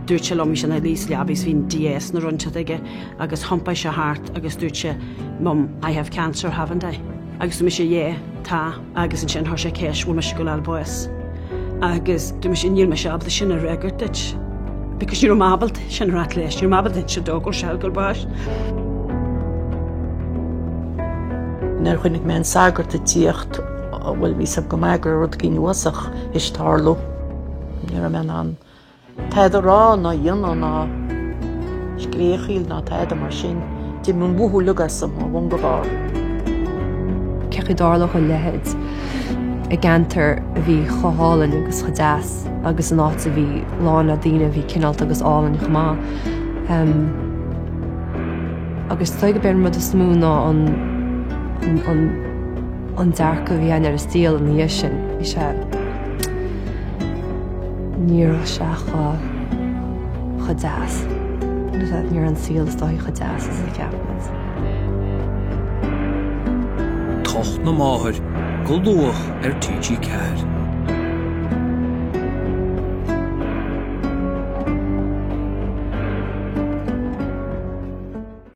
dúirt se lom sin na lís leabhís hín DS na runte aige agus thompáid se hart agus dúirt se Mum, I have cancer, haven't I? Agus mi sé dhé tá agus an sin thir sé céis bhfuil me se go leil buas. Agus du me sin níl me se abda sin a regurteit. Because you're mabalt sin rat leis, you're mabalt sin dógol se go báis. Nar chuinnig me an sagart a tíocht bhfuil ví sab go meagar rud cí nuasach is tarlú. Nar a men an tead rá ná dhéana ná scríochaíl ná tead mar sin, di mun bhuú lugasam a bhain go bhar. Cechi dárlach an lehead a gantar a bhí chohálan agus chodáas agus an áit a bhí láin a daine bhí cinálta agus álan chumá. Agus tuig go ben rud is smú ná an dearca bhí ar a stíal an dhé sin. Bhí sé níor se chodáas. Níor an síal is dói chodáas is a ceapmas. Tocht na máthir go luach TG4.